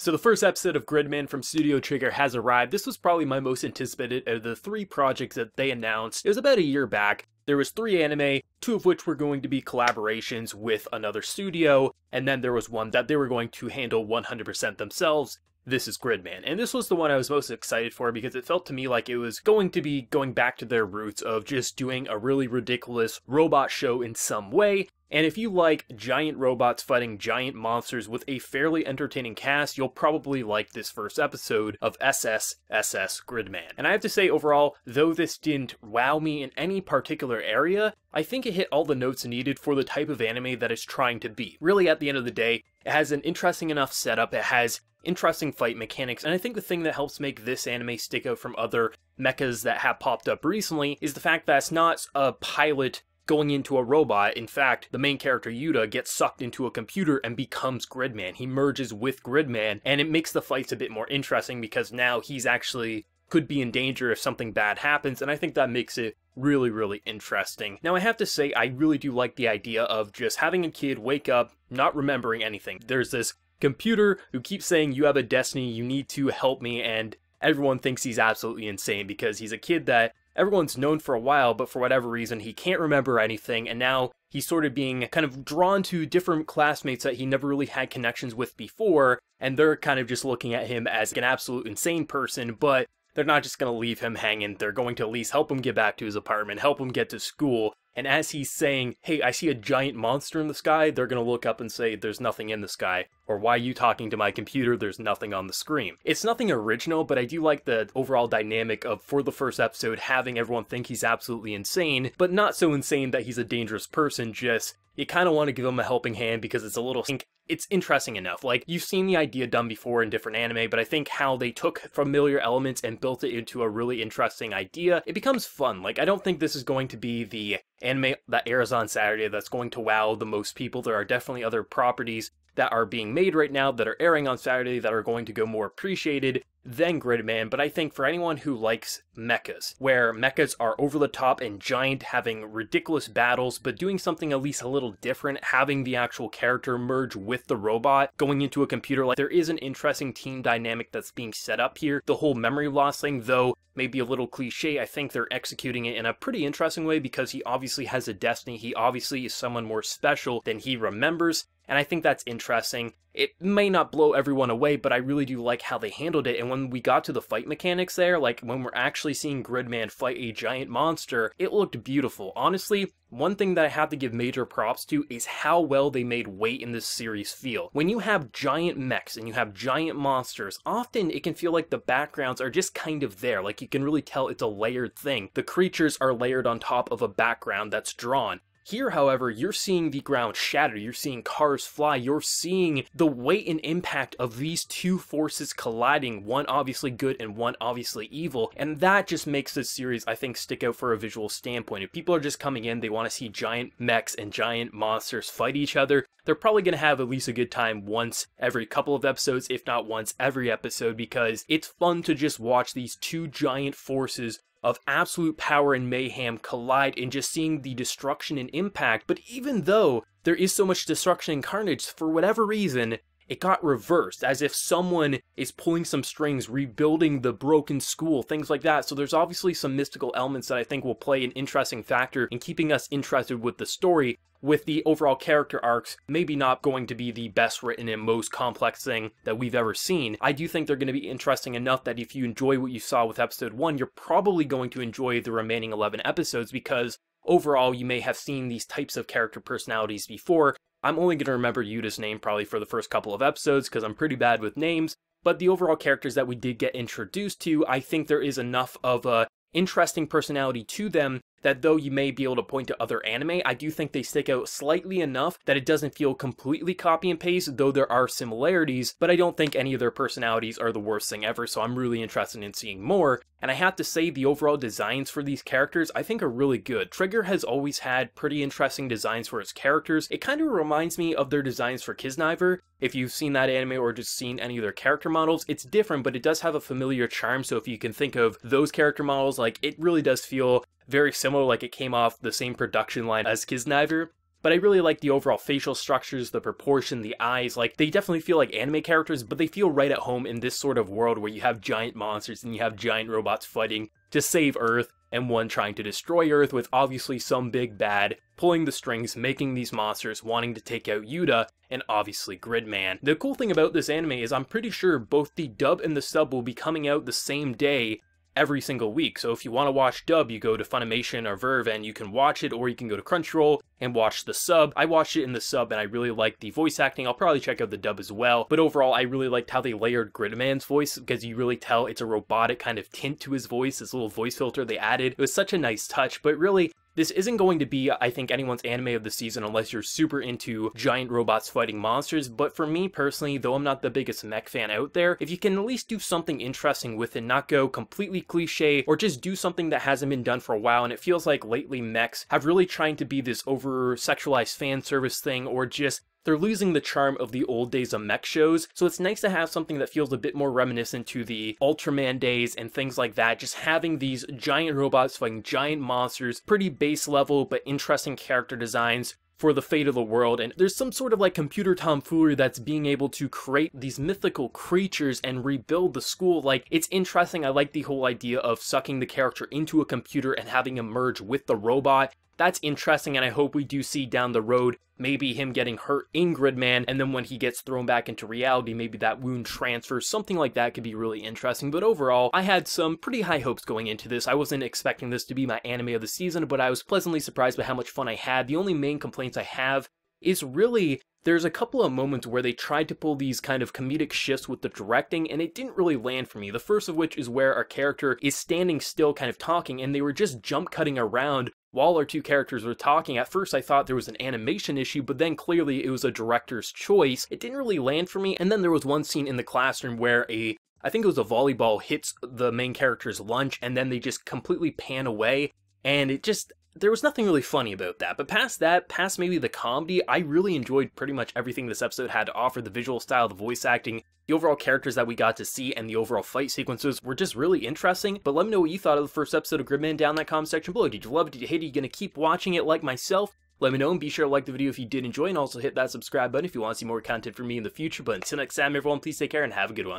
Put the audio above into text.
So the first episode of Gridman from Studio Trigger has arrived. This was probably my most anticipated of the 3 projects that they announced. It was about a year back. There was 3 anime, 2 of which were going to be collaborations with another studio, and then there was one that they were going to handle 100% themselves. This is Gridman, and this was the one I was most excited for because it felt to me like it was going to be going back to their roots of just doing a really ridiculous robot show in some way. And if you like giant robots fighting giant monsters with a fairly entertaining cast, you'll probably like this first episode of SSSS Gridman. And I have to say overall, though this didn't wow me in any particular area, I think it hit all the notes needed for the type of anime that it's trying to be. Really, at the end of the day, it has an interesting enough setup, it has interesting fight mechanics, and I think the thing that helps make this anime stick out from other mechas that have popped up recently is the fact that it's not a pilot going into a robot. In fact, the main character Yuta gets sucked into a computer and becomes Gridman. He merges with Gridman, and it makes the fights a bit more interesting because now he's actually could be in danger if something bad happens, and I think that makes it really, really interesting. Now, I have to say, I really do like the idea of just having a kid wake up not remembering anything. There's this computer who keeps saying, "You have a destiny, you need to help me," and everyone thinks he's absolutely insane because he's a kid that everyone's known for a while, but for whatever reason, he can't remember anything, and now he's sort of being kind of drawn to different classmates that he never really had connections with before, and they're kind of just looking at him as an absolute insane person, but they're not just going to leave him hanging. They're going to at least help him get back to his apartment, help him get to school. And as he's saying, "Hey, I see a giant monster in the sky," they're going to look up and say, "There's nothing in the sky." Or, "Why are you talking to my computer? There's nothing on the screen." It's nothing original, but I do like the overall dynamic of, for the first episode, having everyone think he's absolutely insane, but not so insane that he's a dangerous person, just you kind of want to give him a helping hand because it's a little... It's interesting enough. Like, you've seen the idea done before in different anime, but I think how they took familiar elements and built it into a really interesting idea, it becomes fun. Like, I don't think this is going to be the anime that airs on Saturday that's going to wow the most people. There are definitely other properties that are being made right now that are airing on Saturday that are going to go more appreciated than Gridman, but I think for anyone who likes mechas, where mechas are over the top and giant, having ridiculous battles, but doing something at least a little different, having the actual character merge with the robot, going into a computer, like there is an interesting team dynamic that's being set up here. The whole memory loss thing, though maybe a little cliche, I think they're executing it in a pretty interesting way because he obviously has a destiny, he obviously is someone more special than he remembers, and I think that's interesting. It may not blow everyone away, but I really do like how they handled it, and when we got to the fight mechanics there, like when we're actually seeing Gridman fight a giant monster, it looked beautiful. Honestly, one thing that I have to give major props to is how well they made weight in this series feel. When you have giant mechs and you have giant monsters, often it can feel like the backgrounds are just kind of there, like you can really tell it's a layered thing. The creatures are layered on top of a background that's drawn. Here, however, you're seeing the ground shatter, you're seeing cars fly, you're seeing the weight and impact of these two forces colliding, one obviously good and one obviously evil, and that just makes this series, I think, stick out for a visual standpoint. If people are just coming in, they want to see giant mechs and giant monsters fight each other, they're probably going to have at least a good time once every couple of episodes, if not once every episode, because it's fun to just watch these two giant forces of absolute power and mayhem collide and just seeing the destruction and impact. But even though there is so much destruction and carnage, for whatever reason, it got reversed, as if someone is pulling some strings, rebuilding the broken school, things like that. So there's obviously some mystical elements that I think will play an interesting factor in keeping us interested with the story, with the overall character arcs maybe not going to be the best written and most complex thing that we've ever seen. I do think they're going to be interesting enough that if you enjoy what you saw with episode 1, you're probably going to enjoy the remaining 11 episodes because overall you may have seen these types of character personalities before. I'm only going to remember Yuta's name probably for the first couple of episodes because I'm pretty bad with names, but the overall characters that we did get introduced to, I think there is enough of a interesting personality to them that though you may be able to point to other anime, I do think they stick out slightly enough that it doesn't feel completely copy and paste, though there are similarities, but I don't think any of their personalities are the worst thing ever, so I'm really interested in seeing more. And I have to say, the overall designs for these characters I think are really good. Trigger has always had pretty interesting designs for its characters. It kind of reminds me of their designs for Kiznaiver. If you've seen that anime or just seen any of their character models, it's different, but it does have a familiar charm, so if you can think of those character models, like, it really does feel very similar, like it came off the same production line as Kiznaiver. but I really like the overall facial structures, the proportion, the eyes. Like, they definitely feel like anime characters, but they feel right at home in this sort of world where you have giant monsters and you have giant robots fighting to save Earth, and one trying to destroy Earth, with obviously some big bad pulling the strings, making these monsters, wanting to take out Yuta, and obviously Gridman. The cool thing about this anime is I'm pretty sure both the dub and the sub will be coming out the same day every single week. So if you want to watch dub, you go to Funimation or Verve and you can watch it, or you can go to Crunchyroll and watch the sub. I watched it in the sub and I really liked the voice acting. I'll probably check out the dub as well, but overall I really liked how they layered Gridman's voice, because you really tell it's a robotic kind of tint to his voice, this little voice filter they added. It was such a nice touch, but really, this isn't going to be, I think, anyone's anime of the season unless you're super into giant robots fighting monsters, but for me personally, though I'm not the biggest mech fan out there, if you can at least do something interesting with it, not go completely cliche, or just do something that hasn't been done for a while, and it feels like lately mechs have really tried to be this over-sexualized fan service thing, or just they're losing the charm of the old days of mech shows, so it's nice to have something that feels a bit more reminiscent to the Ultraman days and things like that, just having these giant robots fighting giant monsters, pretty base level but interesting character designs for the fate of the world, and there's some sort of like computer tomfoolery that's being able to create these mythical creatures and rebuild the school. Like, it's interesting. I like the whole idea of sucking the character into a computer and having him merge with the robot. That's interesting, and I hope we do see down the road maybe him getting hurt in Gridman, and then when he gets thrown back into reality, maybe that wound transfers. Something like that could be really interesting. But overall, I had some pretty high hopes going into this. I wasn't expecting this to be my anime of the season, but I was pleasantly surprised by how much fun I had. The only main complaints I have is really, there's a couple of moments where they tried to pull these kind of comedic shifts with the directing, and it didn't really land for me. The first of which is where our character is standing still kind of talking, and they were just jump cutting around while our two characters were talking. At first I thought there was an animation issue, but then clearly it was a director's choice. It didn't really land for me. And then there was one scene in the classroom where I think it was a volleyball hits the main character's lunch, and then they just completely pan away, and it just, there was nothing really funny about that. But past that, past maybe the comedy, I really enjoyed pretty much everything this episode had to offer. The visual style, the voice acting, the overall characters that we got to see, and the overall fight sequences were just really interesting. But let me know what you thought of the first episode of Gridman down in that comment section below. Did you love it? Did you hate it? Are you gonna keep watching it like myself? Let me know, and be sure to like the video if you did enjoy, and also hit that subscribe button if you want to see more content from me in the future. But until next time, everyone, please take care and have a good one.